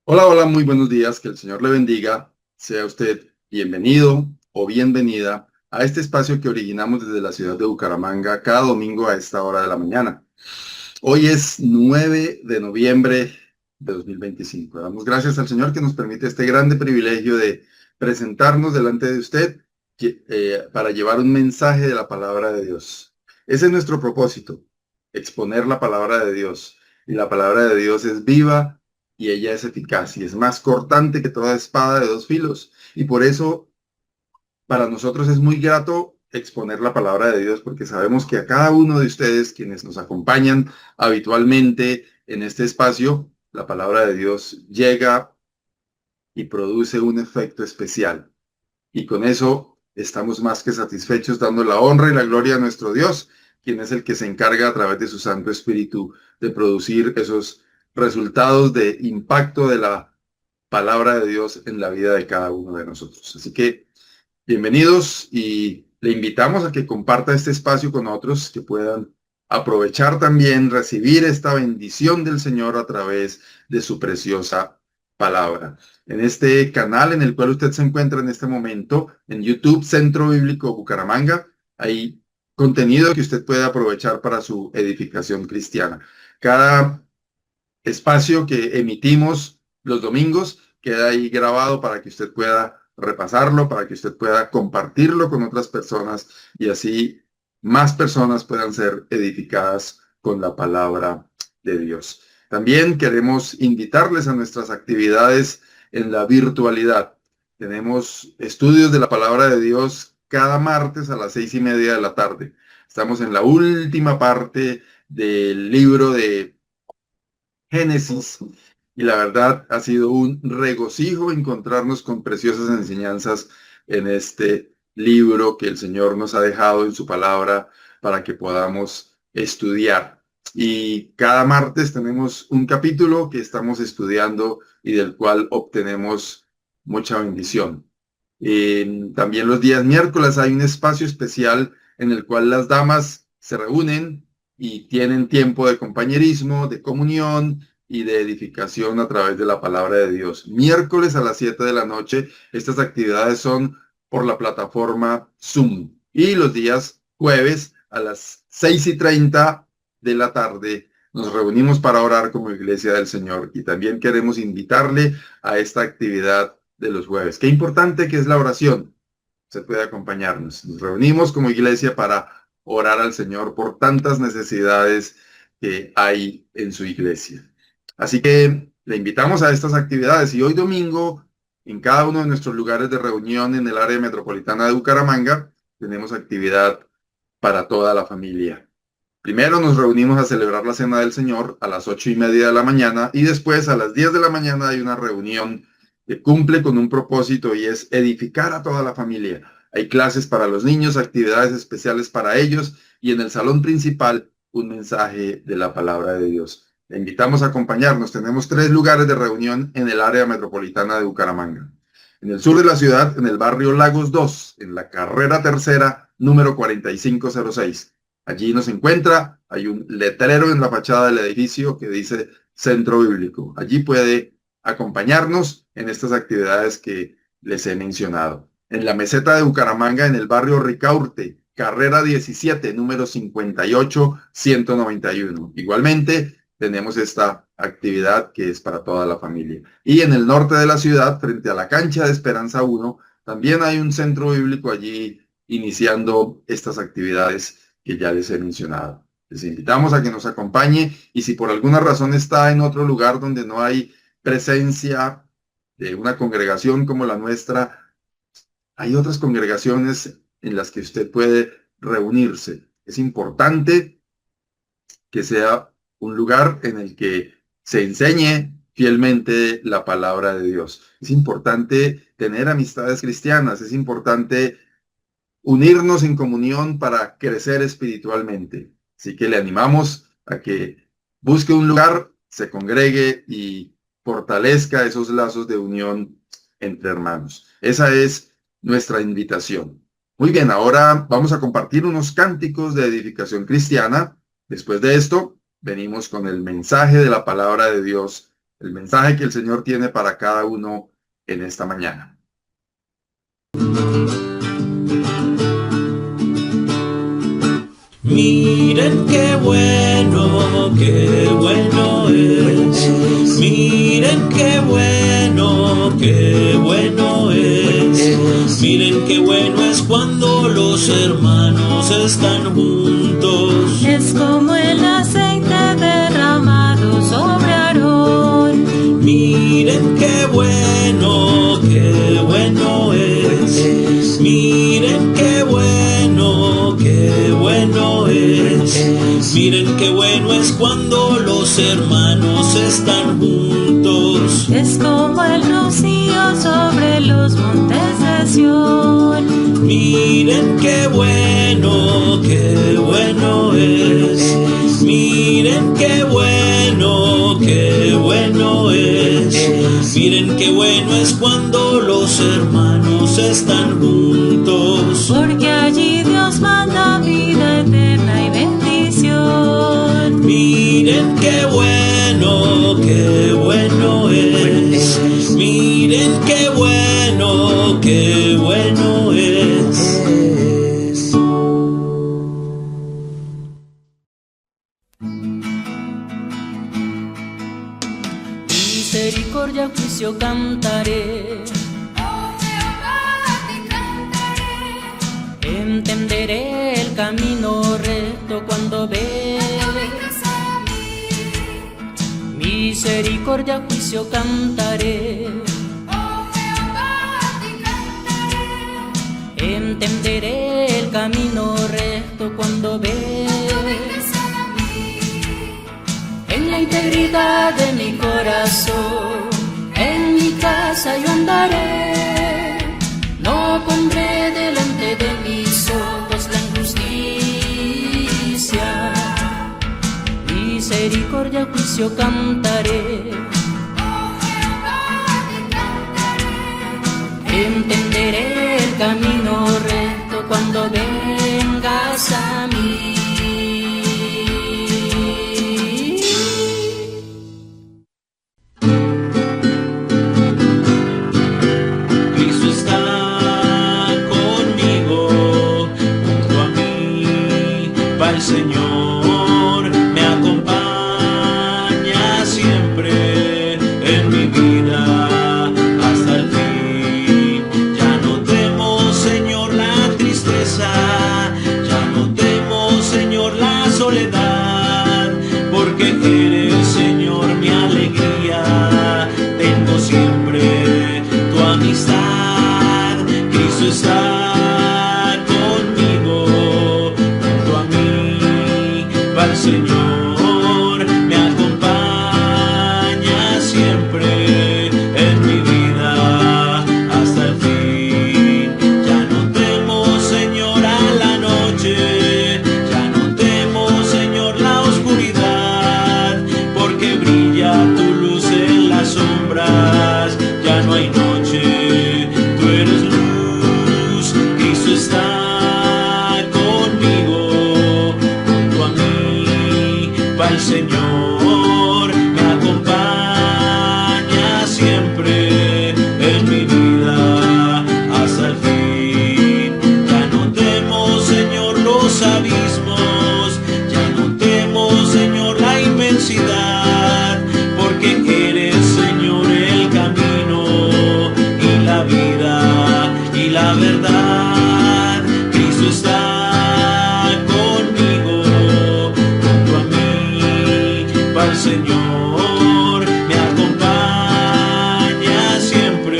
Hola, hola, muy buenos días, que el Señor le bendiga. Sea usted bienvenido o bienvenida a este espacio que originamos desde la ciudad de Bucaramanga cada domingo a esta hora de la mañana. Hoy es 9 de noviembre de 2025. Damos gracias al Señor que nos permite este grande privilegio de presentarnos delante de usted para llevar un mensaje de la palabra de Dios. Ese es nuestro propósito, exponer la palabra de Dios. Y la palabra de Dios es viva y ella es eficaz y es más cortante que toda espada de dos filos. Y por eso para nosotros es muy grato exponer la palabra de Dios porque sabemos que a cada uno de ustedes quienes nos acompañan habitualmente en este espacio, la palabra de Dios llega y produce un efecto especial. Y con eso estamos más que satisfechos dando la honra y la gloria a nuestro Dios, quien es el que se encarga a través de su Santo Espíritu de producir esos resultados de impacto de la palabra de Dios en la vida de cada uno de nosotros. Así que bienvenidos y le invitamos a que comparta este espacio con otros que puedan aprovechar también, recibir esta bendición del Señor a través de su preciosa palabra. En este canal en el cual usted se encuentra en este momento, en YouTube, Centro Bíblico Bucaramanga, hay contenido que usted puede aprovechar para su edificación cristiana. Cada espacio que emitimos los domingos queda ahí grabado para que usted pueda repasarlo, para que usted pueda compartirlo con otras personas y así más personas puedan ser edificadas con la palabra de Dios. También queremos invitarles a nuestras actividades en la virtualidad. Tenemos estudios de la palabra de Dios cada martes a las 6:30 de la tarde. Estamos en la última parte del libro de Génesis, y la verdad ha sido un regocijo encontrarnos con preciosas enseñanzas en este libro que el Señor nos ha dejado en su palabra para que podamos estudiar. Y cada martes tenemos un capítulo que estamos estudiando y del cual obtenemos mucha bendición. También los días miércoles hay un espacio especial en el cual las damas se reúnen y tienen tiempo de compañerismo, de comunión y de edificación a través de la palabra de Dios. Miércoles a las 7 de la noche, estas actividades son por la plataforma Zoom. Y los días jueves a las 6:30 de la tarde nos reunimos para orar como Iglesia del Señor. Y también queremos invitarle a esta actividad de los jueves. Qué importante que es la oración. Se puede acompañarnos. Nos reunimos como iglesia para orar al Señor por tantas necesidades que hay en su iglesia. Así que le invitamos a estas actividades y hoy domingo, en cada uno de nuestros lugares de reunión en el área metropolitana de Bucaramanga, tenemos actividad para toda la familia. Primero nos reunimos a celebrar la Cena del Señor a las 8:30 de la mañana y después a las 10 de la mañana hay una reunión que cumple con un propósito y es edificar a toda la familia. Hay clases para los niños, actividades especiales para ellos y en el salón principal un mensaje de la palabra de Dios. Le invitamos a acompañarnos. Tenemos 3 lugares de reunión en el área metropolitana de Bucaramanga. En el sur de la ciudad, en el barrio Lagos 2, en la carrera tercera, número 4506. Allí nos encuentra, hay un letrero en la fachada del edificio que dice Centro Bíblico. Allí puede acompañarnos en estas actividades que les he mencionado. En la meseta de Bucaramanga, en el barrio Ricaurte, carrera 17, número 58191. Igualmente, tenemos esta actividad que es para toda la familia. Y en el norte de la ciudad, frente a la cancha de Esperanza 1, también hay un centro bíblico allí iniciando estas actividades que ya les he mencionado. Les invitamos a que nos acompañe y si por alguna razón está en otro lugar donde no hay presencia de una congregación como la nuestra, hay otras congregaciones en las que usted puede reunirse. Es importante que sea un lugar en el que se enseñe fielmente la palabra de Dios. Es importante tener amistades cristianas, es importante unirnos en comunión para crecer espiritualmente. Así que le animamos a que busque un lugar, se congregue y fortalezca esos lazos de unión entre hermanos. Esa es nuestra invitación. Muy bien, ahora vamos a compartir unos cánticos de edificación cristiana. Después de esto, venimos con el mensaje de la palabra de Dios el mensaje que el Señor tiene para cada uno en esta mañana. Miren qué bueno es. Miren qué bueno es. Miren qué bueno es cuando los hermanos están juntos. Es como el aceite derramado sobre Aarón. Miren qué bueno es. Miren qué bueno es. Miren qué bueno es cuando los hermanos están juntos. Es como el rocío sobre los montes de Sión. Miren qué bueno es. Miren qué bueno es. Miren qué bueno es cuando los hermanos están juntos. Porque allí Dios manda vida eterna y bendición. Miren qué bueno es. Miren qué bueno es. Misericordia, juicio cantaré. Oh Jehová, te cantaré. Entenderé el camino recto cuando Vengas a mí. Misericordia, juicio cantaré. Oh Jehová, te cantaré. Entenderé el camino recto cuando Vengas a mí. en la integridad de mi corazón, en mi casa yo andaré. No pondré delante de mis ojos la injusticia. Misericordia, juicio cantaré. Oh Jehová, te cantaré. Entenderé el camino recto cuando vengas a mí. Cristo está conmigo, junto a mí va el Señor, me acompaña siempre en mi vida hasta el fin. Ya no temo, Señor, la tristeza, ya no temo, Señor, la soledad, porque eres, Señor, mi alegría. Tengo siempre tu amistad. Cristo está conmigo, junto a mí va el Señor, me acompaña siempre en mi vida hasta el fin. Ya no temo, Señor, a la noche, ya no temo, Señor, la oscuridad, porque brilla tu luz en las sombras. Ya no hay noche, tú eres luz. Cristo está conmigo, junto a mí va el Señor, me acompaña siempre en mi vida hasta el fin. Ya no temo, Señor, los abismos, ya no temo, Señor, la inmensidad, porque eres, Señor, el camino y la vida y la verdad. Cristo está conmigo, junto a mí va el Señor, me acompaña siempre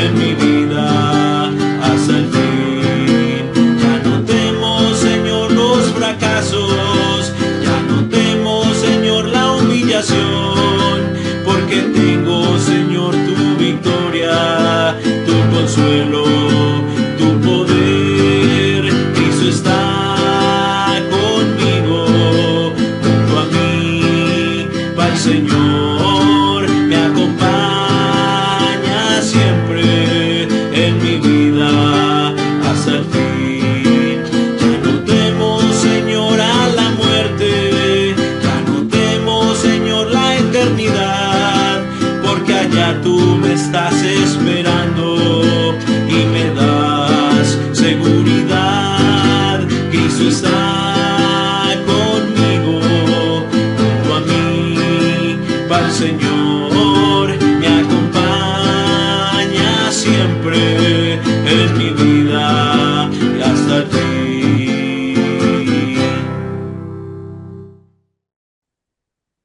en mi vida hasta el fin. Ya no temo, Señor, los fracasos, ya no temo, Señor, la humillación, porque tengo, Señor, tu victoria, tu consuelo, tu poder. Cristo está conmigo, junto a mí va el Señor, me acompaña siempre en mi vida hasta el fin. Ya no temo, Señor, a la muerte, ya no temo, Señor, la eternidad, allá tú me estás esperando y me das seguridad. Cristo está conmigo, junto a mí, para el Señor me acompaña siempre en mi vida y hasta el fin.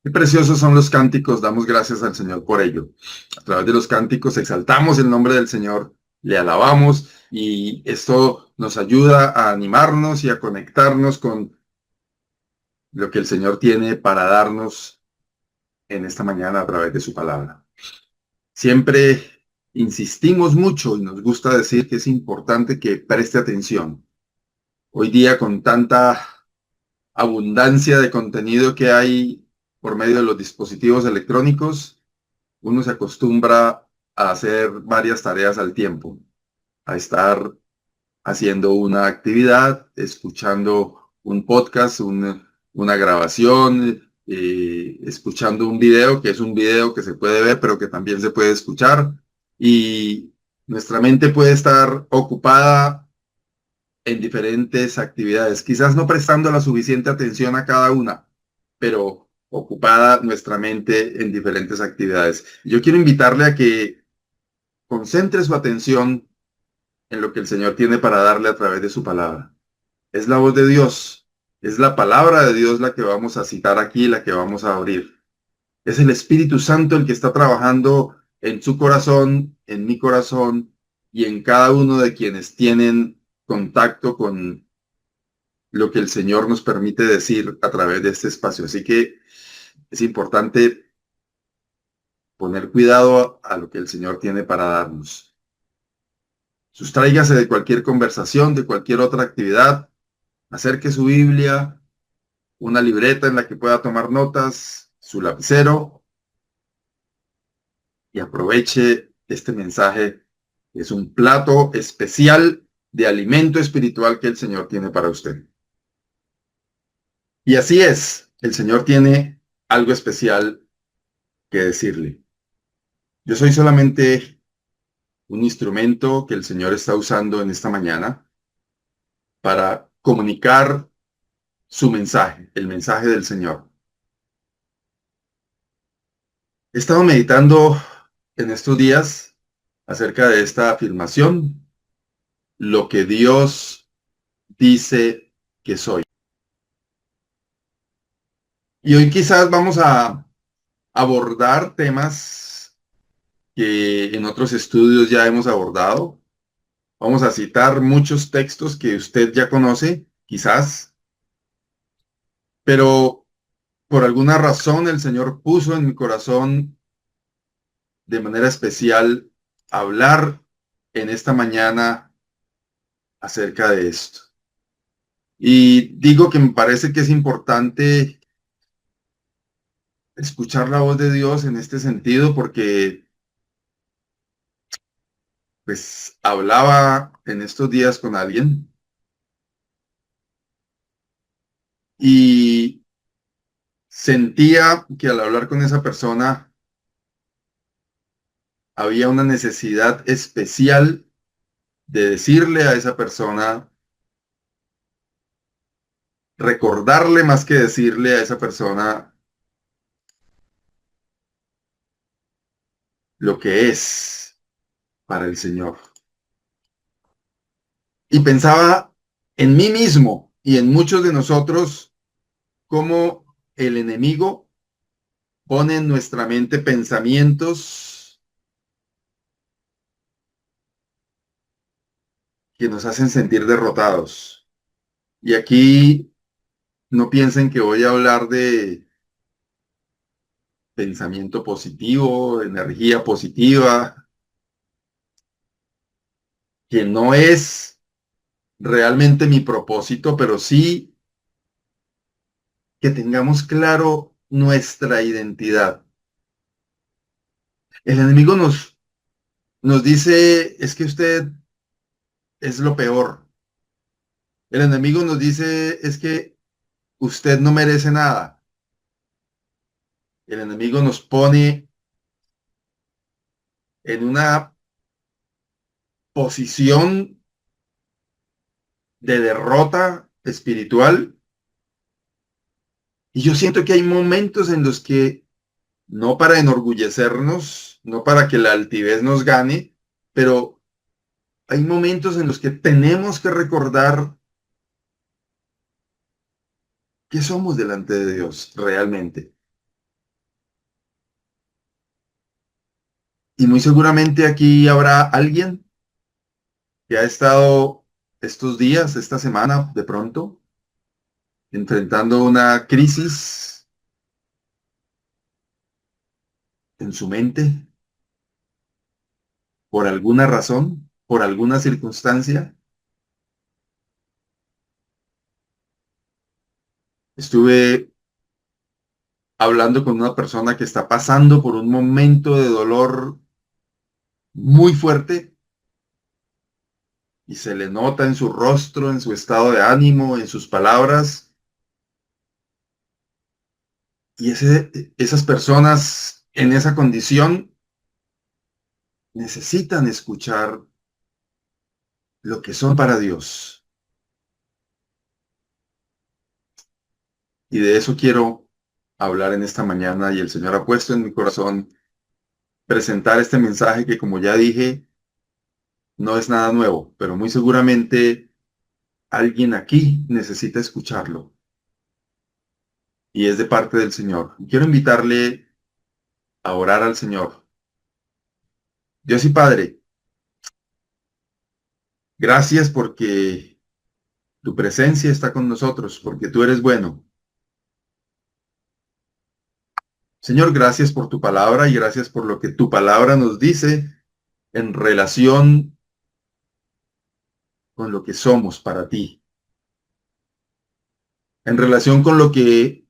Qué preciosos son los cánticos, damos gracias al Señor por ello. A través de los cánticos exaltamos el nombre del Señor, le alabamos y esto nos ayuda a animarnos y a conectarnos con lo que el Señor tiene para darnos en esta mañana a través de su palabra. Siempre insistimos mucho y nos gusta decir que es importante que preste atención. Hoy día con tanta abundancia de contenido que hay por medio de los dispositivos electrónicos, uno se acostumbra a hacer varias tareas al tiempo, a estar haciendo una actividad, escuchando un podcast, una grabación, escuchando un video, que es un video que se puede ver, pero que también se puede escuchar, y nuestra mente puede estar ocupada en diferentes actividades, quizás no prestando la suficiente atención a cada una, pero ocupada nuestra mente en diferentes actividades. Yo quiero invitarle a que concentre su atención en lo que el Señor tiene para darle a través de su palabra. Es la voz de Dios, es la palabra de Dios la que vamos a citar aquí, la que vamos a abrir. Es el Espíritu Santo el que está trabajando en su corazón, en mi corazón y en cada uno de quienes tienen contacto con lo que el Señor nos permite decir a través de este espacio. Así que es importante poner cuidado a lo que el Señor tiene para darnos. Sustráigase de cualquier conversación, de cualquier otra actividad. Acerque su Biblia, una libreta en la que pueda tomar notas, su lapicero, y aproveche este mensaje. Es un plato especial de alimento espiritual que el Señor tiene para usted. Y así es, el Señor tiene algo especial que decirle. Yo soy solamente un instrumento que el Señor está usando en esta mañana para comunicar su mensaje, el mensaje del Señor. He estado meditando en estos días acerca de esta afirmación, lo que Dios dice que soy. Y hoy quizás vamos a abordar temas que en otros estudios ya hemos abordado. Vamos a citar muchos textos que usted ya conoce, quizás, pero por alguna razón el Señor puso en mi corazón de manera especial hablar en esta mañana acerca de esto. Y digo que me parece que es importante escuchar la voz de Dios en este sentido porque pues hablaba en estos días con alguien y sentía que al hablar con esa persona había una necesidad especial de decirle a esa persona, recordarle más que decirle a esa persona lo que es para el Señor. Y pensaba en mí mismo y en muchos de nosotros cómo el enemigo pone en nuestra mente pensamientos que nos hacen sentir derrotados. Y aquí no piensen que voy a hablar de pensamiento positivo, energía positiva, que no es realmente mi propósito, pero sí que tengamos claro nuestra identidad. El enemigo nos dice, es que usted es lo peor. El enemigo nos dice, es que usted no merece nada. El enemigo nos pone en una posición de derrota espiritual. Y yo siento que hay momentos en los que, no para enorgullecernos, no para que la altivez nos gane, pero hay momentos en los que tenemos que recordar que somos delante de Dios realmente. Y muy seguramente aquí habrá alguien que ha estado estos días, esta semana, de pronto, enfrentando una crisis en su mente, por alguna razón, por alguna circunstancia. Estuve hablando con una persona que está pasando por un momento de dolor muy fuerte y se le nota en su rostro, en su estado de ánimo, en sus palabras. Y esas personas en esa condición necesitan escuchar lo que son para Dios. Y de eso quiero hablar en esta mañana, y el Señor ha puesto en mi corazón presentar este mensaje que, como ya dije, no es nada nuevo, pero muy seguramente alguien aquí necesita escucharlo. Y es de parte del Señor. Quiero invitarle a orar al Señor. Dios y Padre, gracias porque tu presencia está con nosotros, porque tú eres bueno. Señor, gracias por tu palabra y gracias por lo que tu palabra nos dice en relación con lo que somos para ti, en relación con lo que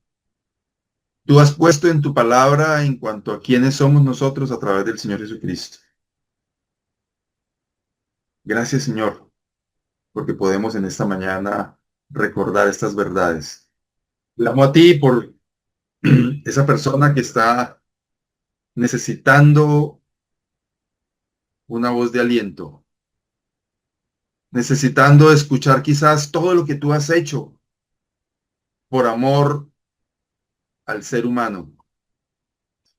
tú has puesto en tu palabra en cuanto a quiénes somos nosotros a través del Señor Jesucristo. Gracias, Señor, porque podemos en esta mañana recordar estas verdades. Clamo a ti por esa persona que está necesitando una voz de aliento, necesitando escuchar quizás todo lo que tú has hecho por amor al ser humano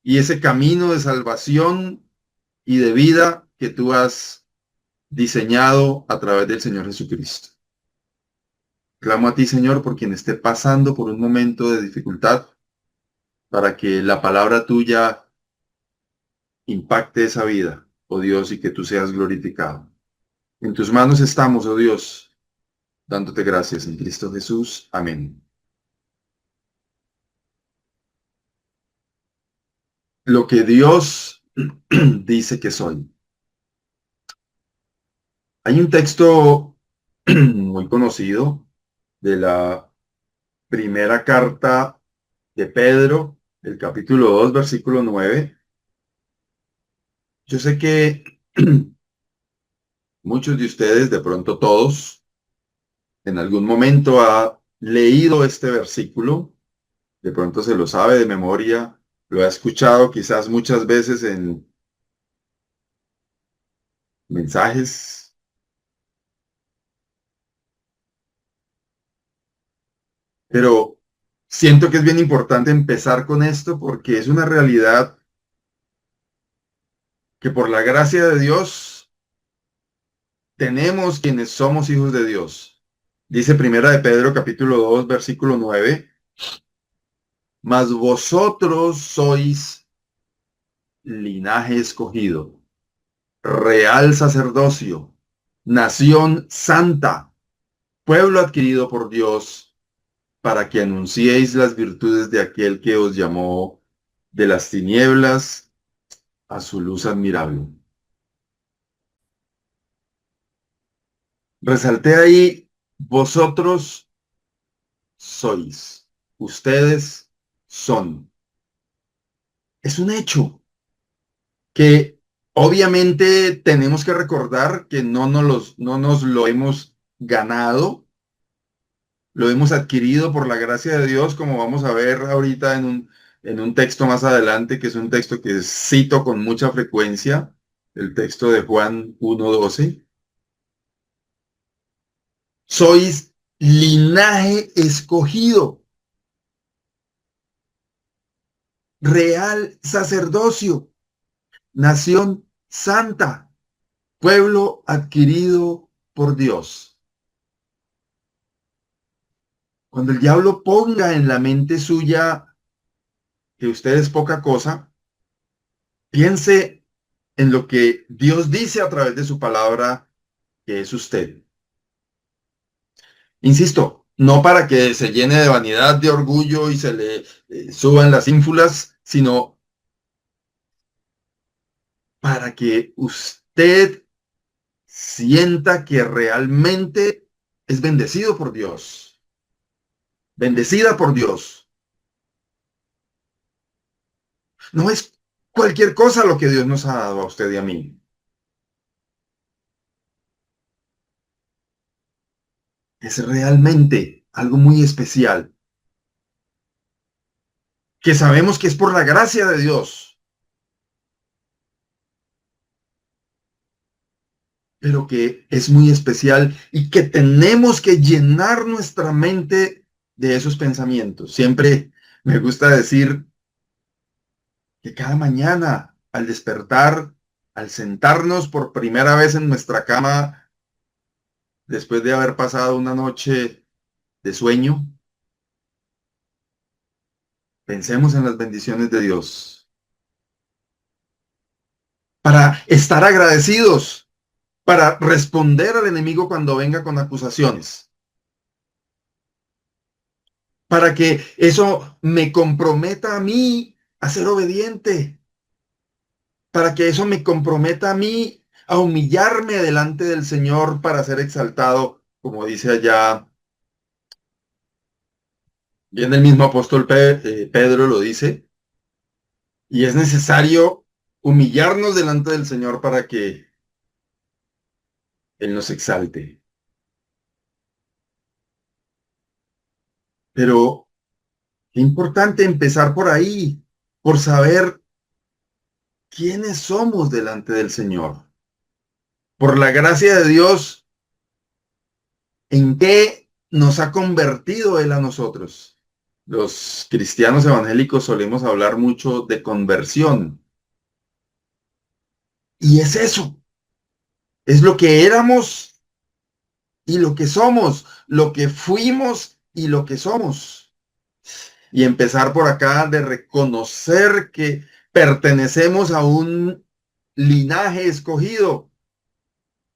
y ese camino de salvación y de vida que tú has diseñado a través del Señor Jesucristo. Clamo a ti, Señor, por quien esté pasando por un momento de dificultad, para que la palabra tuya impacte esa vida, oh Dios, y que tú seas glorificado. En tus manos estamos, oh Dios, dándote gracias en Cristo Jesús. Amén. Lo que Dios dice que soy. Hay un texto muy conocido de la primera carta de Pedro, el capítulo 2, versículo 9. Yo sé que muchos de ustedes, de pronto todos, en algún momento ha leído este versículo, de pronto se lo sabe de memoria, lo ha escuchado quizás muchas veces en mensajes, pero siento que es bien importante empezar con esto porque es una realidad que por la gracia de Dios tenemos quienes somos hijos de Dios. Dice Primera de Pedro capítulo 2 versículo 9, mas vosotros sois linaje escogido, real sacerdocio, nación santa, pueblo adquirido por Dios, para que anunciéis las virtudes de aquel que os llamó de las tinieblas a su luz admirable. Resalté ahí, vosotros sois, ustedes son. Es un hecho que obviamente tenemos que recordar que no nos lo hemos ganado, lo hemos adquirido por la gracia de Dios, como vamos a ver ahorita en un texto más adelante, que es un texto que cito con mucha frecuencia, el texto de Juan 1:12. Sois linaje escogido, real sacerdocio, nación santa, pueblo adquirido por Dios. Cuando el diablo ponga en la mente suya que usted es poca cosa, piense en lo que Dios dice a través de su palabra que es usted. Insisto, no para que se llene de vanidad, de orgullo y se le suban las ínfulas, sino para que usted sienta que realmente es bendecido por Dios, bendecida por Dios. No es cualquier cosa lo que Dios nos ha dado a usted y a mí. Es realmente algo muy especial, que sabemos que es por la gracia de Dios, pero que es muy especial y que tenemos que llenar nuestra mente de esos pensamientos. Siempre me gusta decir que cada mañana al despertar, al sentarnos por primera vez en nuestra cama, después de haber pasado una noche de sueño, pensemos en las bendiciones de Dios para estar agradecidos, para responder al enemigo cuando venga con acusaciones, para que eso me comprometa a mí a ser obediente, para que eso me comprometa a mí a humillarme delante del Señor para ser exaltado, como dice allá, bien el mismo apóstol Pedro lo dice, y es necesario humillarnos delante del Señor para que Él nos exalte. Pero qué importante empezar por ahí, por saber quiénes somos delante del Señor. Por la gracia de Dios, ¿en qué nos ha convertido Él a nosotros? Los cristianos evangélicos solemos hablar mucho de conversión. Y es eso, es lo que éramos y lo que somos, lo que fuimos y lo que somos. Y empezar por acá de reconocer que pertenecemos a un linaje escogido,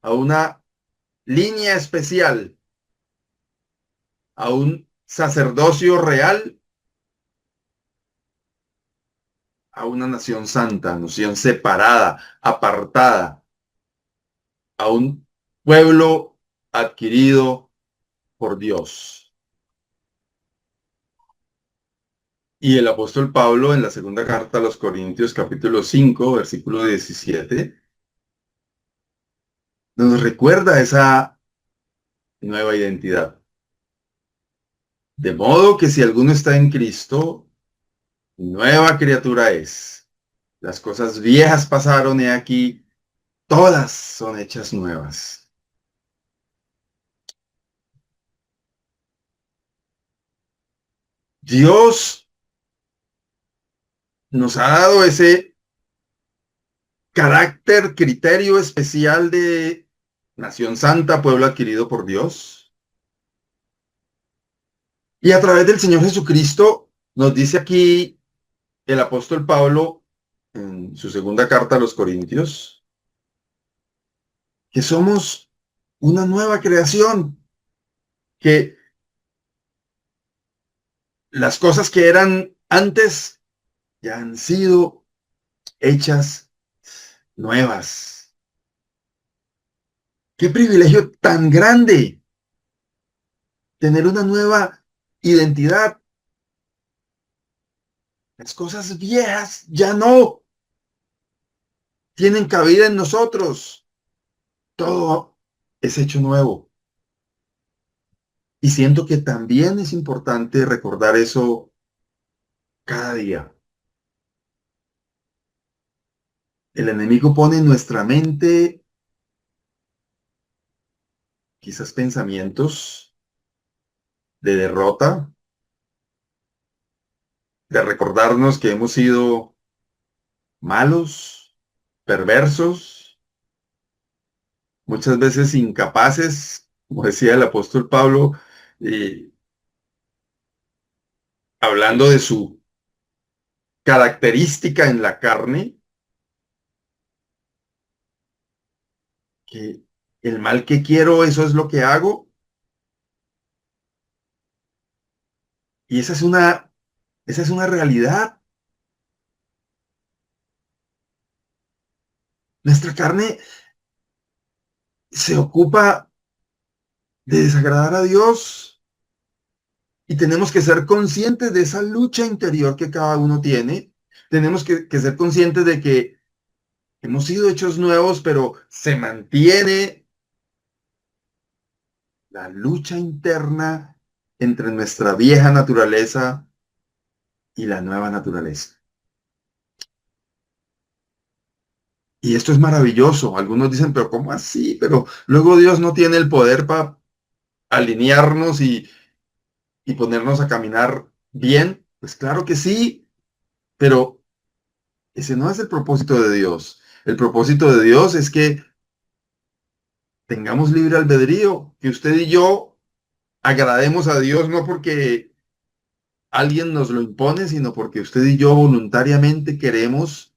a una línea especial, a un sacerdocio real, a una nación santa, nación separada, apartada, a un pueblo adquirido por Dios. Y el apóstol Pablo en la segunda carta a los Corintios, capítulo 5, versículo 17, nos recuerda esa nueva identidad. De modo que si alguno está en Cristo, nueva criatura es. Las cosas viejas pasaron y aquí todas son hechas nuevas. Dios nos ha dado ese carácter, criterio especial de nación santa, pueblo adquirido por Dios. Y a través del Señor Jesucristo nos dice aquí el apóstol Pablo en su segunda carta a los Corintios que somos una nueva creación, que las cosas que eran antes ya han sido hechas nuevas. Qué privilegio tan grande tener una nueva identidad. Las cosas viejas ya no tienen cabida en nosotros. Todo es hecho nuevo. Y siento que también es importante recordar eso cada día. El enemigo pone en nuestra mente quizás pensamientos de derrota, de recordarnos que hemos sido malos, perversos, muchas veces incapaces, como decía el apóstol Pablo, eh, hablando de su característica en la carne, que el mal que quiero, eso es lo que hago. Y esa es una realidad. Nuestra carne se ocupa de desagradar a Dios y tenemos que ser conscientes de esa lucha interior que cada uno tiene. Tenemos que ser conscientes de que hemos sido hechos nuevos, pero se mantiene la lucha interna entre nuestra vieja naturaleza y la nueva naturaleza. Y esto es maravilloso. Algunos dicen, pero ¿cómo así? Pero luego Dios no tiene el poder para alinearnos y ponernos a caminar bien. Pues claro que sí, pero ese no es el propósito de Dios. El propósito de Dios es que tengamos libre albedrío, que usted y yo agrademos a Dios no porque alguien nos lo impone, sino porque usted y yo voluntariamente queremos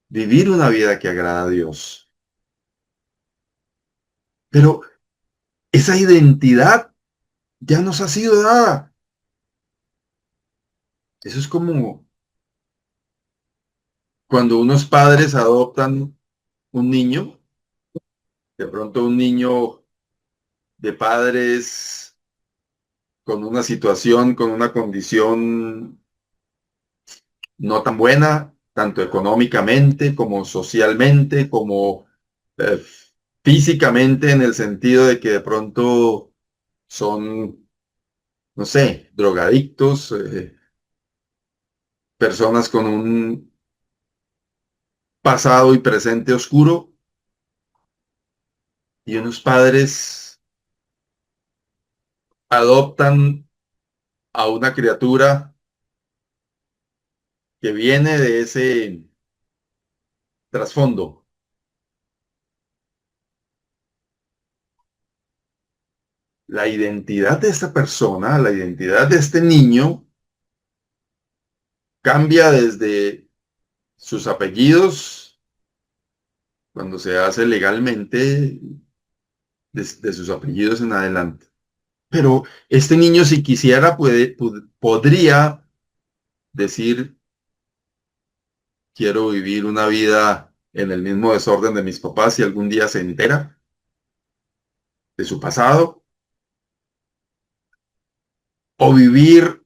vivir una vida que agrada a Dios. Pero esa identidad ya nos ha sido dada. Eso es como cuando unos padres adoptan un niño, de pronto un niño de padres con una situación, con una condición no tan buena, tanto económicamente como socialmente, como eh, físicamente, en el sentido de que de pronto son, no sé, drogadictos, personas con un pasado y presente oscuro, y unos padres adoptan a una criatura que viene de ese trasfondo. La identidad de esta persona, la identidad de este niño, cambia desde sus apellidos, cuando se hace legalmente, de sus apellidos en adelante. Pero este niño, si quisiera, podría decir, quiero vivir una vida en el mismo desorden de mis papás si algún día se entera de su pasado, o vivir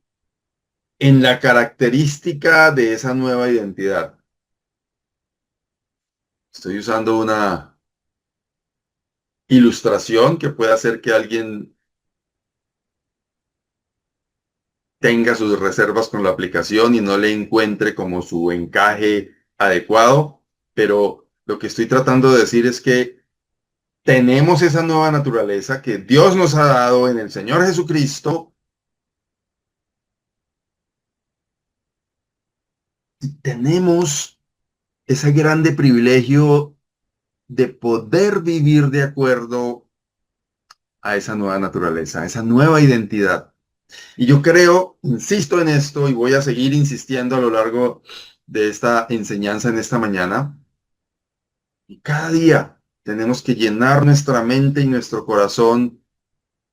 en la característica de esa nueva identidad. Estoy usando una ilustración que puede hacer que alguien tenga sus reservas con la aplicación y no le encuentre como su encaje adecuado, pero lo que estoy tratando de decir es que tenemos esa nueva naturaleza que Dios nos ha dado en el Señor Jesucristo y tenemos ese grande privilegio de poder vivir de acuerdo a esa nueva naturaleza, a esa nueva identidad. Y yo creo, insisto en esto y voy a seguir insistiendo a lo largo de esta enseñanza en esta mañana. Y cada día tenemos que llenar nuestra mente y nuestro corazón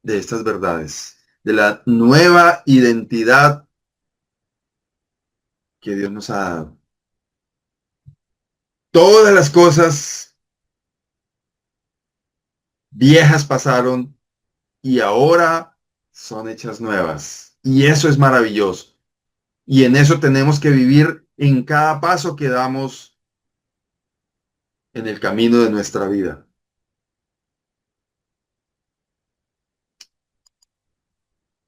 de estas verdades, de la nueva identidad que Dios nos ha dado. Todas las cosas viejas pasaron y ahora son hechas nuevas. Y eso es maravilloso. Y en eso tenemos que vivir en cada paso que damos en el camino de nuestra vida.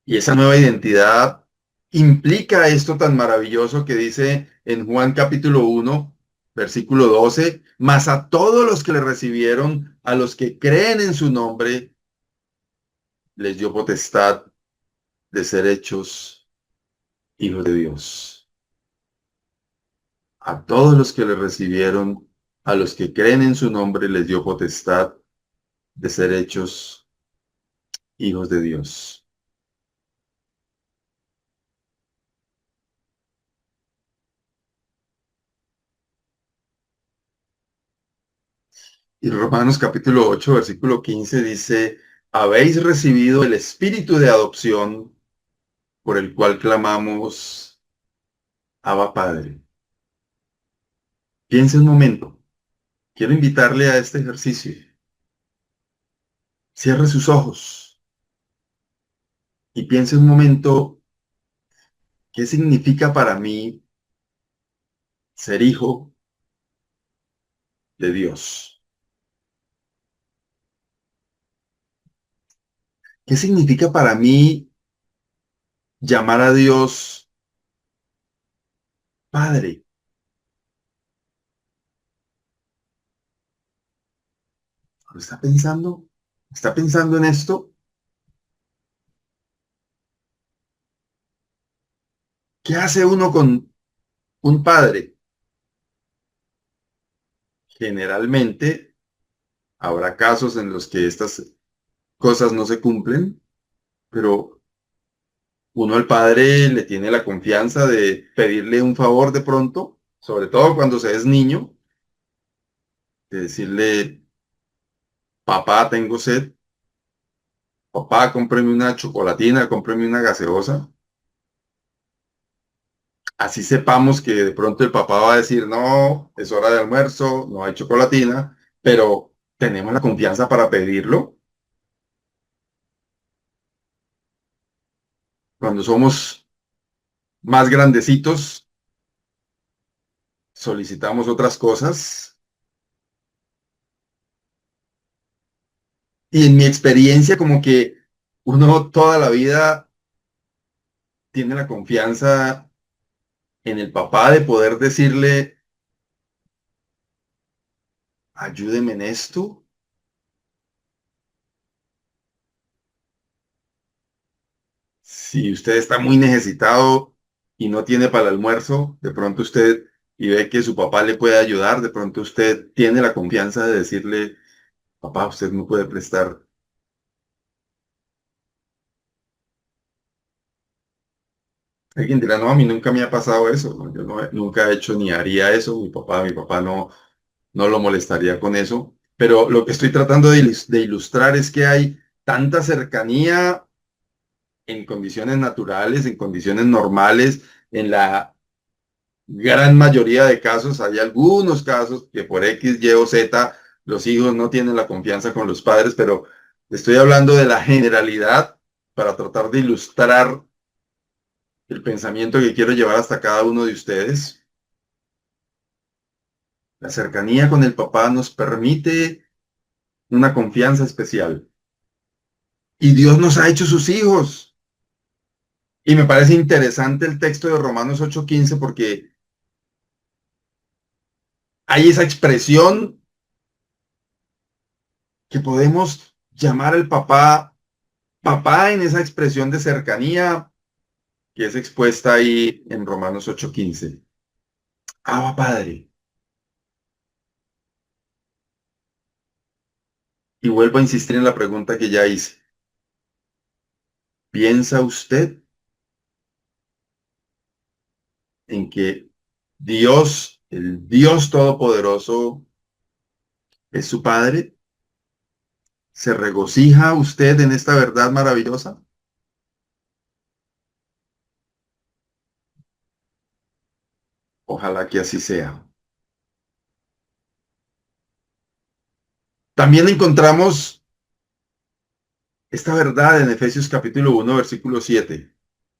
Y esa nueva identidad implica esto tan maravilloso que dice en Juan capítulo 1, Versículo 12, mas a todos los que le recibieron, a los que creen en su nombre, les dio potestad de ser hechos hijos de Dios. A todos los que le recibieron, a los que creen en su nombre, les dio potestad de ser hechos hijos de Dios. Y Romanos capítulo 8, versículo 15 dice, habéis recibido el espíritu de adopción por el cual clamamos, Abba Padre. Piense un momento. Quiero invitarle a este ejercicio. Cierre sus ojos y piense un momento, ¿qué significa para mí ser hijo de Dios? ¿Qué significa para mí llamar a Dios Padre? ¿Lo está pensando? ¿Está pensando en esto? ¿Qué hace uno con un padre? Generalmente habrá casos en los que estas cosas no se cumplen, pero uno al padre le tiene la confianza de pedirle un favor de pronto, sobre todo cuando se es niño, de decirle, papá, tengo sed, papá, cómpreme una chocolatina, cómpreme una gaseosa. Así sepamos que de pronto el papá va a decir, no, es hora de almuerzo, no hay chocolatina, pero tenemos la confianza para pedirlo. Cuando somos más grandecitos, solicitamos otras cosas. Y en mi experiencia, como que uno toda la vida tiene la confianza en el papá de poder decirle, ayúdeme en esto. Si usted está muy necesitado y no tiene para el almuerzo, de pronto usted y ve que su papá le puede ayudar, de pronto usted tiene la confianza de decirle, papá, usted me puede prestar. Alguien dirá, no, a mí nunca me ha pasado eso, ¿no? Yo nunca he hecho ni haría eso, mi papá no lo molestaría con eso. Pero lo que estoy tratando de ilustrar es que hay tanta cercanía en condiciones naturales, en condiciones normales, en la gran mayoría de casos. Hay algunos casos que por X, Y o Z los hijos no tienen la confianza con los padres, pero estoy hablando de la generalidad para tratar de ilustrar el pensamiento que quiero llevar hasta cada uno de ustedes. La cercanía con el papá nos permite una confianza especial. Y Dios nos ha hecho sus hijos. Y me parece interesante el texto de Romanos 8:15 porque hay esa expresión que podemos llamar al papá, papá en esa expresión de cercanía que es expuesta ahí en Romanos 8:15. Abba Padre. Y vuelvo a insistir en la pregunta que ya hice. ¿Piensa usted en que Dios, el Dios Todopoderoso, es su Padre? ¿Se regocija usted en esta verdad maravillosa? Ojalá que así sea. También encontramos esta verdad en Efesios capítulo 1, versículo 7,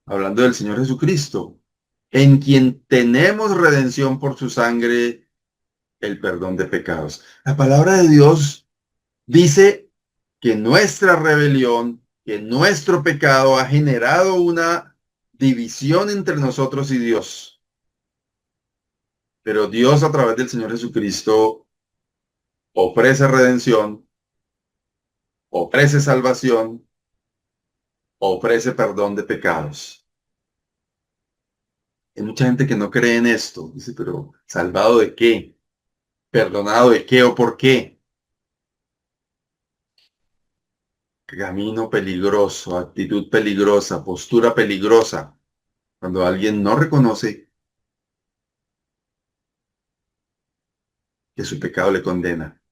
hablando del Señor Jesucristo, en quien tenemos redención por su sangre, el perdón de pecados. La palabra de Dios dice que nuestra rebelión, que nuestro pecado ha generado una división entre nosotros y Dios. Pero Dios a través del Señor Jesucristo ofrece redención, ofrece salvación, ofrece perdón de pecados. Hay mucha gente que no cree en esto. Dice, pero ¿salvado de qué? ¿Perdonado de qué o por qué? Camino peligroso, actitud peligrosa, postura peligrosa. Cuando alguien no reconoce que su pecado le condena.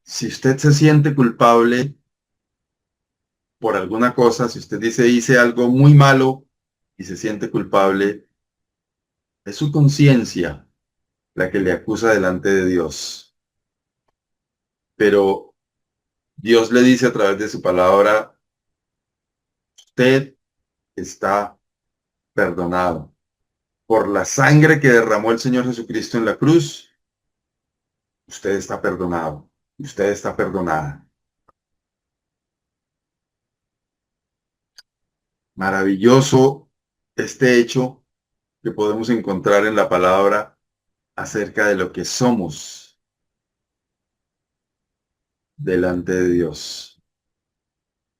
Si usted se siente culpable por alguna cosa, si usted dice hice algo muy malo y se siente culpable, es su conciencia la que le acusa delante de Dios. Pero Dios le dice a través de su palabra, usted está perdonado. Por la sangre que derramó el Señor Jesucristo en la cruz, usted está perdonado. Usted está perdonada. Maravilloso este hecho que podemos encontrar en la palabra acerca de lo que somos delante de Dios.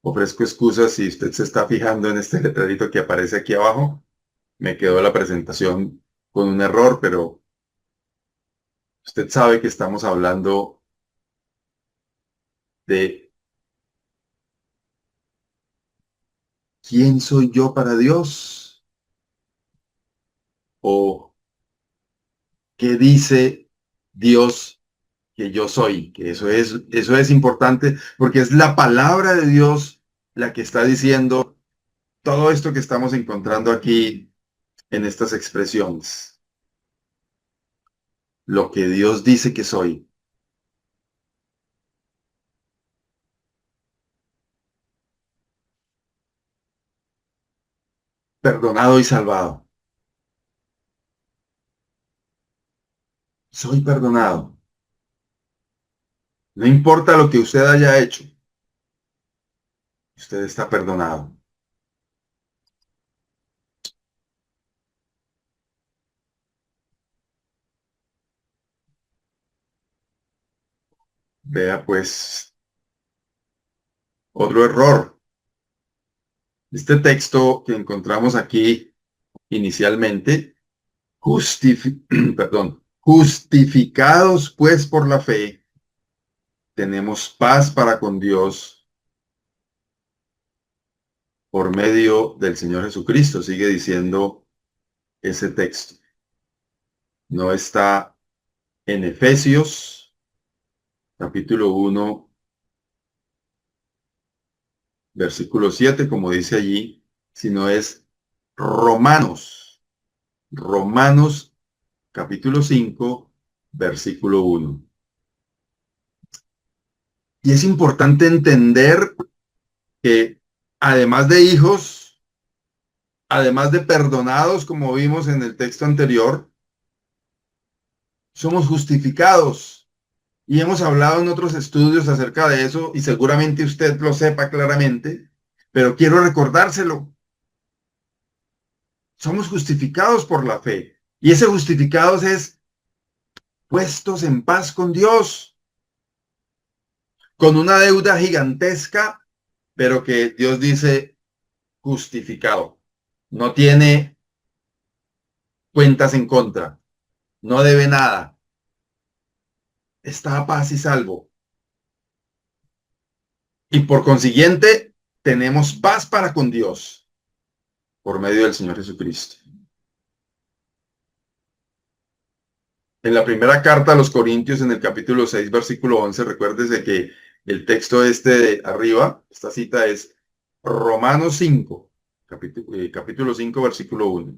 Ofrezco excusas si usted se está fijando en este letrerito que aparece aquí abajo. Me quedó la presentación con un error, pero usted sabe que estamos hablando de ¿quién soy yo para Dios? ¿O qué dice Dios que yo soy? Que eso es importante porque es la palabra de Dios la que está diciendo todo esto que estamos encontrando aquí en estas expresiones. Lo que Dios dice que soy. Perdonado y salvado. Soy perdonado. No importa lo que usted haya hecho. Usted está perdonado. Vea pues otro error. Este texto que encontramos aquí inicialmente, justificados pues por la fe, tenemos paz para con Dios por medio del Señor Jesucristo. Sigue diciendo ese texto. No está en Efesios, capítulo 1, versículo 7, como dice allí, sino es Romanos, capítulo 5, versículo 1. Y es importante entender que además de hijos, además de perdonados, como vimos en el texto anterior, somos justificados. Y hemos hablado en otros estudios acerca de eso y seguramente usted lo sepa claramente, pero quiero recordárselo. Somos justificados por la fe. Y ese justificados es puestos en paz con Dios, con una deuda gigantesca, pero que Dios dice justificado. No tiene cuentas en contra, no debe nada. Está a paz y salvo. Y por consiguiente, tenemos paz para con Dios por medio del Señor Jesucristo. En la primera carta a los Corintios, en el capítulo 6, versículo 11, recuérdese que el texto este de arriba, esta cita es Romanos 5, capítulo 5, versículo 1.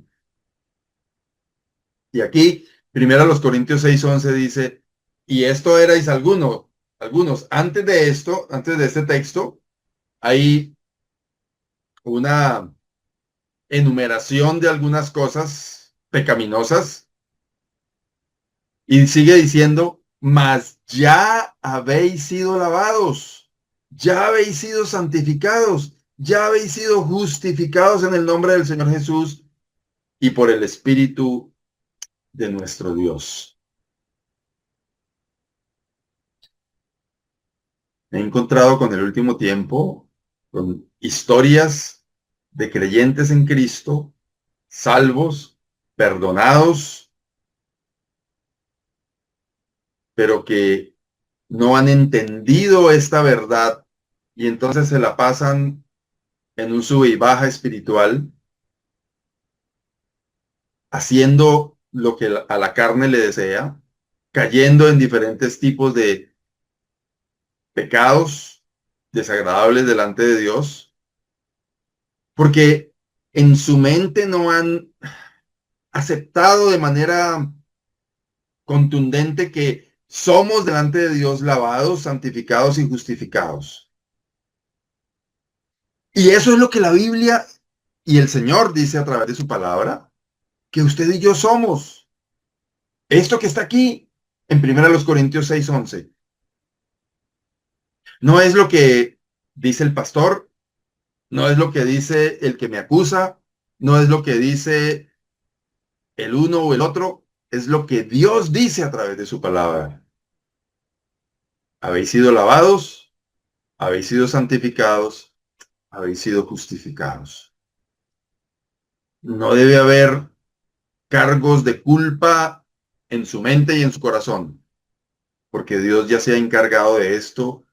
Y aquí, primero a los Corintios 6, 11 dice, y esto erais algunos. Antes de esto, antes de este texto, hay una enumeración de algunas cosas pecaminosas y sigue diciendo, mas ya habéis sido lavados, ya habéis sido santificados, ya habéis sido justificados en el nombre del Señor Jesús y por el Espíritu de nuestro Dios. Me he encontrado con el último tiempo, con historias de creyentes en Cristo, salvos, perdonados, pero que no han entendido esta verdad y entonces se la pasan en un sube y baja espiritual, haciendo lo que a la carne le desea, cayendo en diferentes tipos de pecados desagradables delante de Dios, porque en su mente no han aceptado de manera contundente que somos delante de Dios lavados, santificados y justificados. Y eso es lo que la Biblia y el Señor dice a través de su palabra, que usted y yo somos. Esto que está aquí en 1 Corintios 6:11. No es lo que dice el pastor, no es lo que dice el que me acusa, no es lo que dice el uno o el otro, es lo que Dios dice a través de su palabra. Habéis sido lavados, habéis sido santificados, habéis sido justificados. No debe haber cargos de culpa en su mente y en su corazón, porque Dios ya se ha encargado de esto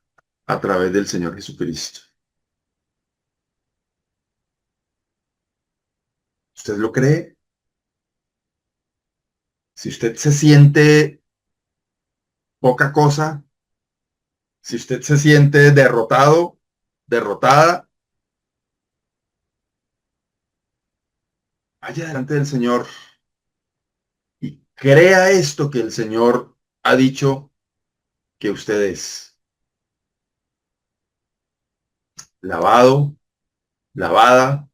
a través del Señor Jesucristo. ¿Usted lo cree? Si usted se siente poca cosa, si usted se siente derrotado, derrotada, vaya delante del Señor y crea esto que el Señor ha dicho que usted es. Lavado, lavada,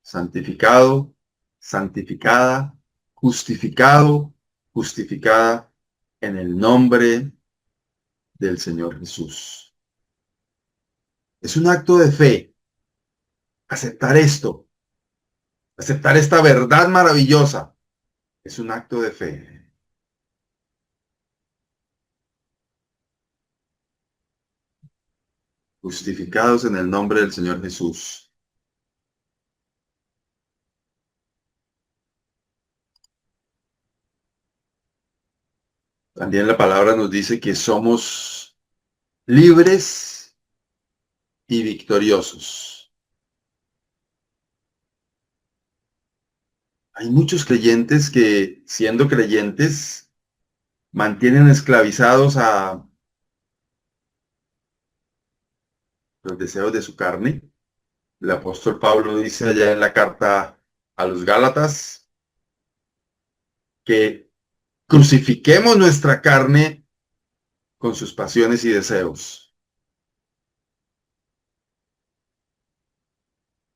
santificado, santificada, justificado, justificada en el nombre del Señor Jesús. Es un acto de fe aceptar esto, aceptar esta verdad maravillosa. Es un acto de fe. Justificados en el nombre del Señor Jesús. También la palabra nos dice que somos libres y victoriosos. Hay muchos creyentes que, siendo creyentes, mantienen esclavizados a los deseos de su carne. El apóstol Pablo dice allá en la carta a los Gálatas que crucifiquemos nuestra carne con sus pasiones y deseos.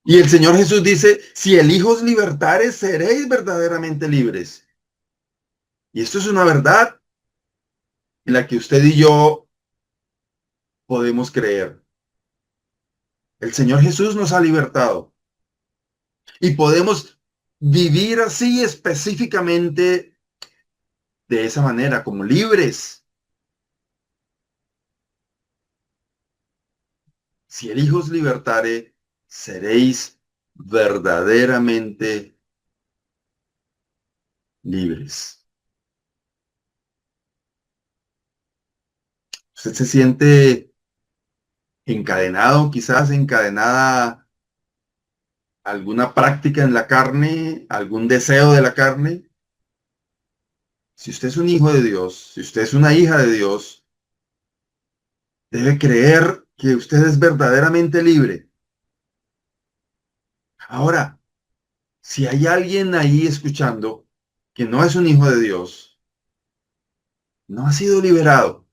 Y el Señor Jesús dice, si el Hijo os libertare, seréis verdaderamente libres. Y esto es una verdad en la que usted y yo podemos creer. El Señor Jesús nos ha libertado. Y podemos vivir así específicamente de esa manera, como libres. Si el Hijo os libertare, seréis verdaderamente libres. Usted se siente encadenado, quizás encadenada a alguna práctica en la carne, algún deseo de la carne. Si usted es un hijo de Dios, si usted es una hija de Dios, debe creer que usted es verdaderamente libre. Ahora, si hay alguien ahí escuchando que no es un hijo de Dios, no ha sido liberado,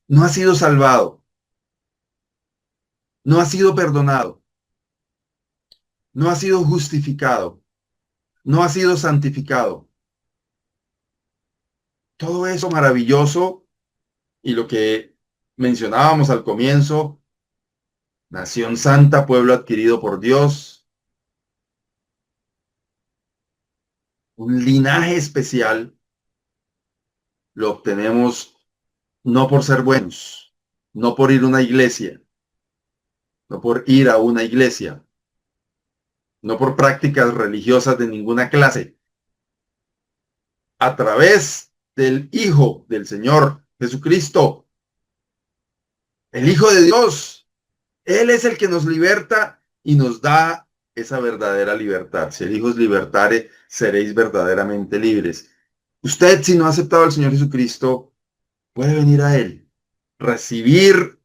no ha sido salvado, no ha sido perdonado, no ha sido justificado, no ha sido santificado. Todo eso maravilloso y lo que mencionábamos al comienzo, nación santa, pueblo adquirido por Dios, un linaje especial, lo obtenemos no por ser buenos, no por ir a una iglesia, no por ir a una iglesia, no por prácticas religiosas de ninguna clase, a través del Hijo del Señor Jesucristo, el Hijo de Dios. Él es el que nos liberta y nos da esa verdadera libertad. Si el Hijo os libertare, seréis verdaderamente libres. Usted, si no ha aceptado al Señor Jesucristo, puede venir a Él, recibir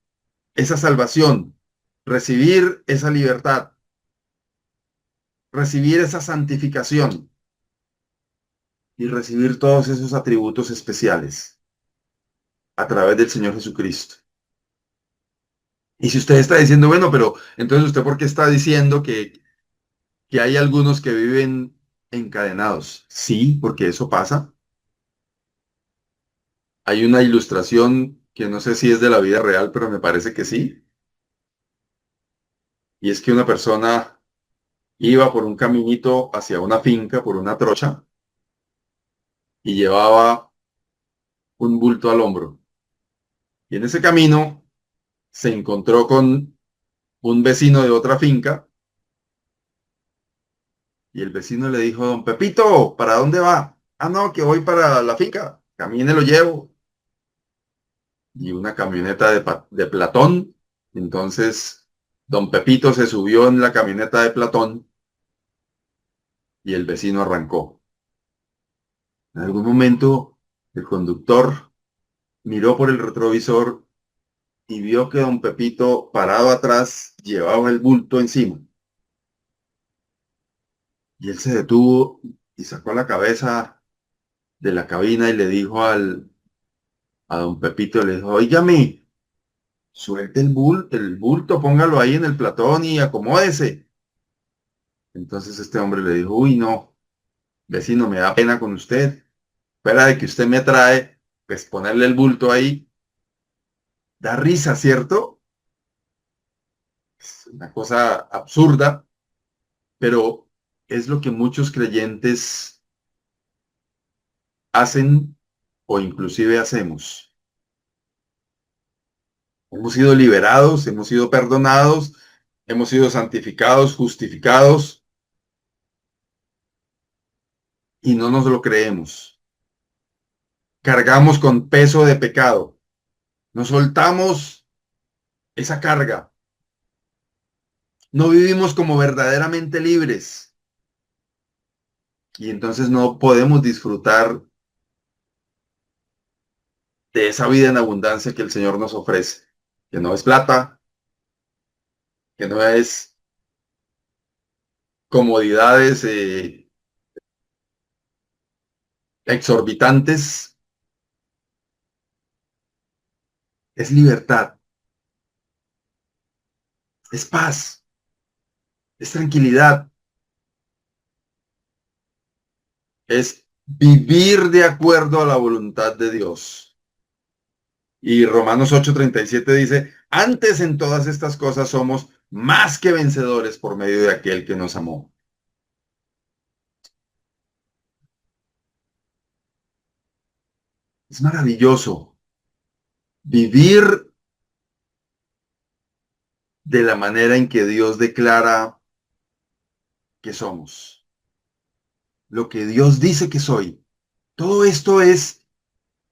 esa salvación, recibir esa libertad, recibir esa santificación y recibir todos esos atributos especiales a través del Señor Jesucristo. Y si usted está diciendo, bueno, pero entonces usted ¿por qué está diciendo que hay algunos que viven encadenados? Sí, porque eso pasa. Hay una ilustración que no sé si es de la vida real, pero me parece que sí. Y es que una persona iba por un caminito hacia una finca, por una trocha, y llevaba un bulto al hombro. Y en ese camino se encontró con un vecino de otra finca, y el vecino le dijo, don Pepito, ¿para dónde va? Ah, no, que voy para la finca, camine, lo llevo. Y una camioneta de Platón. Entonces, don Pepito se subió en la camioneta de Platón y el vecino arrancó. En algún momento, el conductor miró por el retrovisor y vio que don Pepito, parado atrás, llevaba el bulto encima. Y él se detuvo y sacó la cabeza de la cabina y le dijo a don Pepito, le dijo, óigame, suelte el bulto, póngalo ahí en el Platón y acomódese. Entonces este hombre le dijo, uy, no, vecino, me da pena con usted. Fuera de que usted me trae, pues ponerle el bulto ahí, da risa, ¿cierto? Es una cosa absurda, pero es lo que muchos creyentes hacen o inclusive hacemos. Hemos sido liberados, hemos sido perdonados, hemos sido santificados, justificados, y no nos lo creemos. Cargamos con peso de pecado. Nos soltamos esa carga. No vivimos como verdaderamente libres. Y entonces no podemos disfrutar de esa vida en abundancia que el Señor nos ofrece. Que no es plata, que no es comodidades exorbitantes, es libertad, es paz, es tranquilidad, es vivir de acuerdo a la voluntad de Dios. Y Romanos 8:37 dice, antes en todas estas cosas somos más que vencedores por medio de aquel que nos amó. Es maravilloso vivir de la manera en que Dios declara que somos. Lo que Dios dice que soy. Todo esto es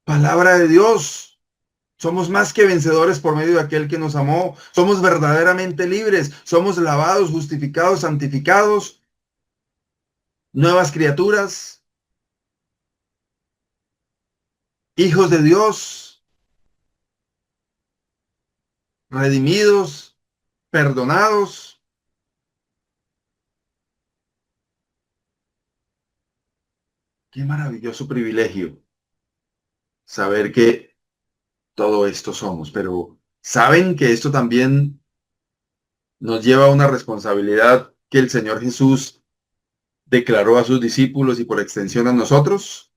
palabra de Dios. Somos más que vencedores por medio de aquel que nos amó. Somos verdaderamente libres. Somos lavados, justificados, santificados. Nuevas criaturas. Hijos de Dios. Redimidos. Perdonados. Qué maravilloso privilegio saber que todo esto somos, pero saben que esto también nos lleva a una responsabilidad que el Señor Jesús declaró a sus discípulos y por extensión a nosotros.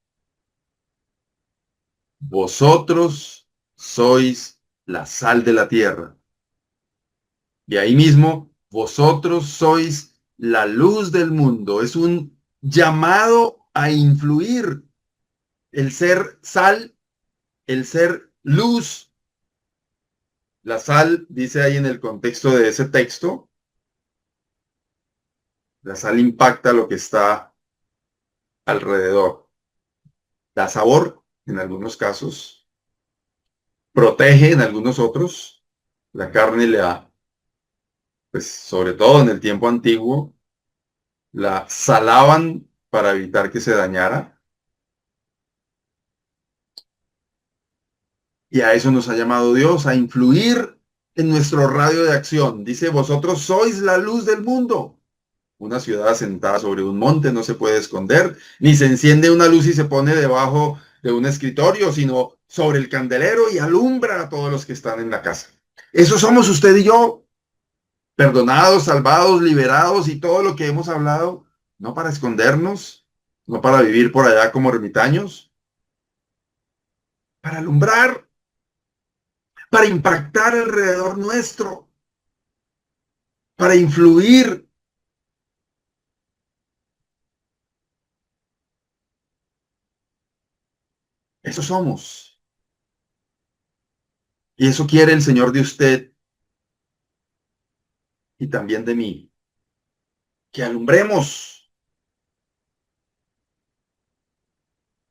Vosotros sois la sal de la tierra. Y ahí mismo, vosotros sois la luz del mundo. Es un llamado a influir. El ser sal, el ser luz. La sal, dice ahí en el contexto de ese texto, la sal impacta lo que está alrededor. Da sabor en algunos casos, protege en algunos otros. La carne le da, pues sobre todo en el tiempo antiguo, la salaban para evitar que se dañara. Y a eso nos ha llamado Dios, a influir en nuestro radio de acción. Dice, vosotros sois la luz del mundo. Una ciudad asentada sobre un monte no se puede esconder, ni se enciende una luz y se pone debajo de un escritorio, sino sobre el candelero y alumbra a todos los que están en la casa. Eso somos usted y yo, perdonados, salvados, liberados y todo lo que hemos hablado, no para escondernos, no para vivir por allá como ermitaños, para alumbrar, para impactar alrededor nuestro, para influir. Eso somos. Y eso quiere el Señor de usted y también de mí. Que alumbremos,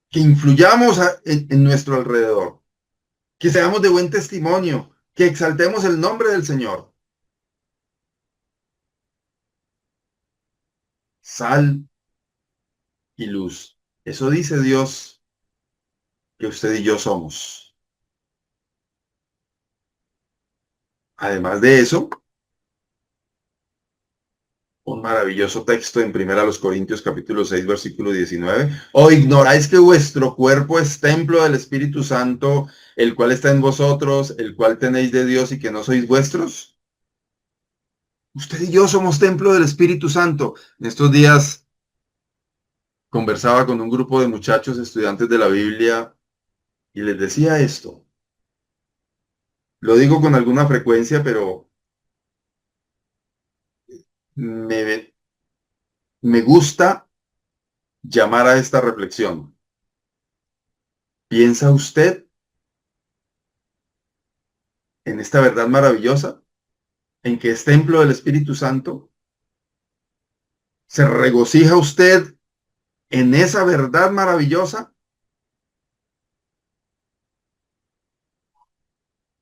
que influyamos en nuestro alrededor, que seamos de buen testimonio, que exaltemos el nombre del Señor. Sal y luz. Eso dice Dios que usted y yo somos. Además de eso, un maravilloso texto en 1 Corintios capítulo 6, versículo 19. ¿O ignoráis que vuestro cuerpo es templo del Espíritu Santo, el cual está en vosotros, el cual tenéis de Dios y que no sois vuestros? Usted y yo somos templo del Espíritu Santo. En estos días conversaba con un grupo de muchachos estudiantes de la Biblia y les decía esto. Lo digo con alguna frecuencia, pero me gusta llamar a esta reflexión. ¿Piensa usted en esta verdad maravillosa, en que es templo del Espíritu Santo? ¿Se regocija usted en esa verdad maravillosa?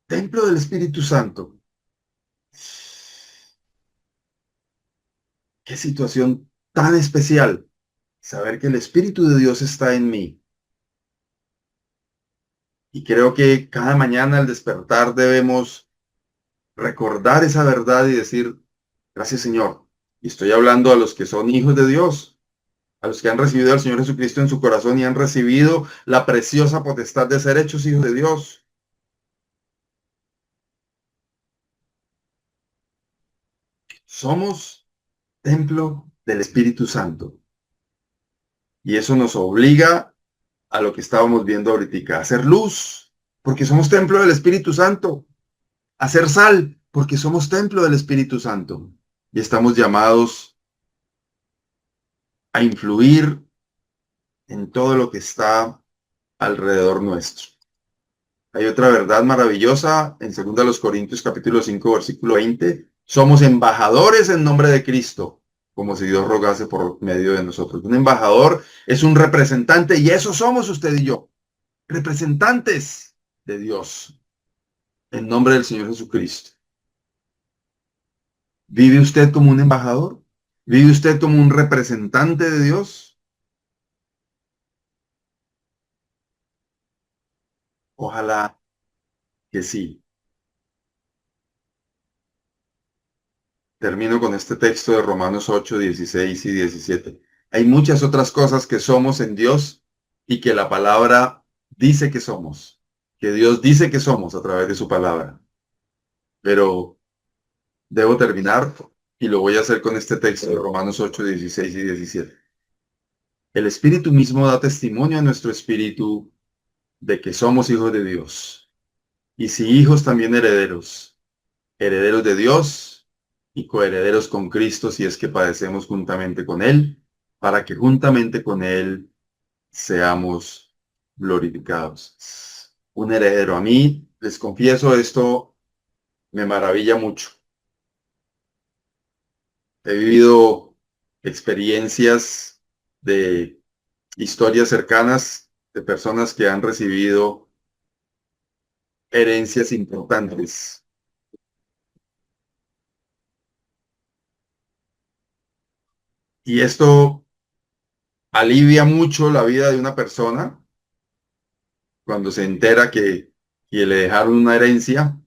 Templo del Espíritu Santo. Qué situación tan especial saber que el Espíritu de Dios está en mí. Y creo que cada mañana al despertar debemos recordar esa verdad y decir, gracias Señor. Y estoy hablando a los que son hijos de Dios, a los que han recibido al Señor Jesucristo en su corazón y han recibido la preciosa potestad de ser hechos hijos de Dios. Somos templo del Espíritu Santo. Y eso nos obliga a lo que estábamos viendo ahorita, a hacer luz, porque somos templo del Espíritu Santo. A hacer sal, porque somos templo del Espíritu Santo. Y estamos llamados a influir en todo lo que está alrededor nuestro. Hay otra verdad maravillosa en 2 Corintios capítulo 5, versículo 20. Somos embajadores en nombre de Cristo, como si Dios rogase por medio de nosotros. Un embajador es un representante y eso somos usted y yo. Representantes de Dios en nombre del Señor Jesucristo. ¿Vive usted como un embajador? ¿Vive usted como un representante de Dios? Ojalá que sí. Termino con este texto de Romanos 8, 16 y 17. Hay muchas otras cosas que somos en Dios y que la palabra dice que somos, que Dios dice que somos a través de su palabra. Pero debo terminar y lo voy a hacer con este texto de Romanos 8, 16 y 17. El Espíritu mismo da testimonio a nuestro espíritu de que somos hijos de Dios. y si hijos también herederos, herederos de Dios y coherederos con Cristo si es que padecemos juntamente con Él, para que juntamente con Él seamos glorificados. Un heredero. A mí, les confieso, esto me maravilla mucho. He vivido experiencias de historias cercanas de personas que han recibido herencias importantes. Y esto alivia mucho la vida de una persona cuando se entera que le dejaron una herencia,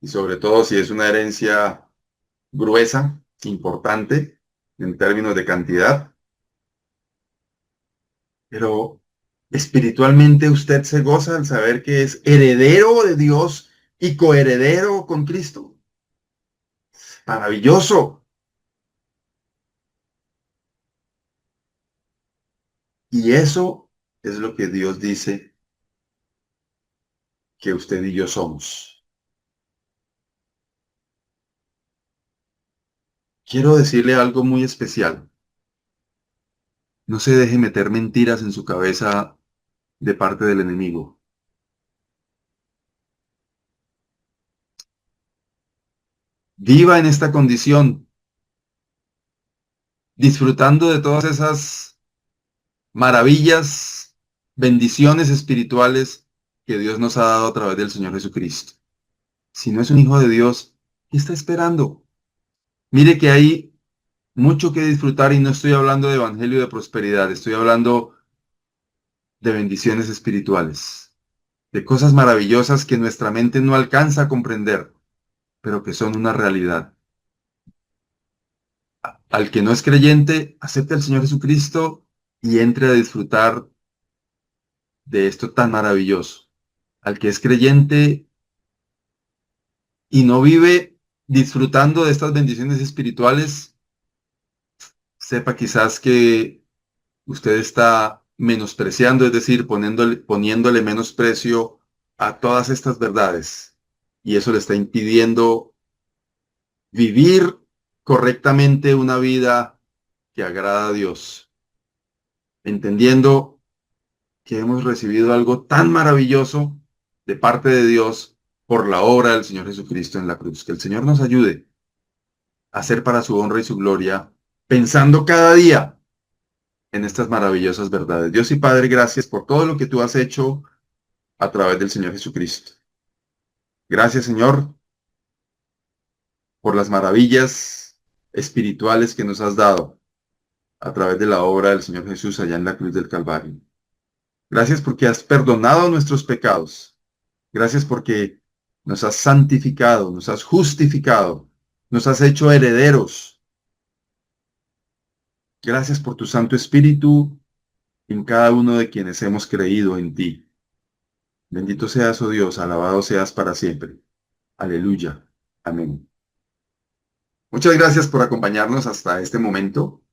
y sobre todo si es una herencia gruesa, importante en términos de cantidad. Pero espiritualmente usted se goza al saber que es heredero de Dios y coheredero con Cristo. Maravilloso. Y eso es lo que Dios dice que usted y yo somos. Quiero decirle algo muy especial. No se deje meter mentiras en su cabeza de parte del enemigo. Viva en esta condición, disfrutando de todas esas maravillas, bendiciones espirituales que Dios nos ha dado a través del Señor Jesucristo. Si no es un hijo de Dios, ¿qué está esperando? Mire que hay mucho que disfrutar y no estoy hablando de evangelio de prosperidad, estoy hablando de bendiciones espirituales, de cosas maravillosas que nuestra mente no alcanza a comprender, pero que son una realidad. Al que no es creyente, acepte al Señor Jesucristo y entre a disfrutar de esto tan maravilloso. Al que es creyente y no vive disfrutando de estas bendiciones espirituales, sepa quizás que usted está menospreciando, es decir, poniéndole menosprecio a todas estas verdades. Y eso le está impidiendo vivir correctamente una vida que agrada a Dios, entendiendo que hemos recibido algo tan maravilloso de parte de Dios por la obra del Señor Jesucristo en la cruz. Que el Señor nos ayude a hacer para su honra y su gloria, pensando cada día en estas maravillosas verdades. Dios y Padre, gracias por todo lo que tú has hecho a través del Señor Jesucristo. Gracias, Señor, por las maravillas espirituales que nos has dado a través de la obra del Señor Jesús allá en la cruz del Calvario. Gracias porque has perdonado nuestros pecados. Gracias porque nos has santificado, nos has justificado, nos has hecho herederos. Gracias por tu Santo Espíritu en cada uno de quienes hemos creído en ti. Bendito seas, oh Dios, alabado seas para siempre. Aleluya. Amén. Muchas gracias por acompañarnos hasta este momento,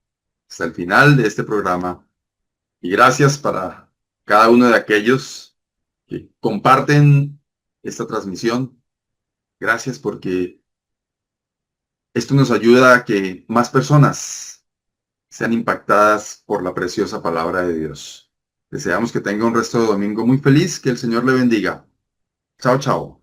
hasta el final de este programa. Y gracias para cada uno de aquellos que comparten esta transmisión. Gracias porque esto nos ayuda a que más personas sean impactadas por la preciosa palabra de Dios. Deseamos que tenga un resto de domingo muy feliz. Que el Señor le bendiga. Chao, chao.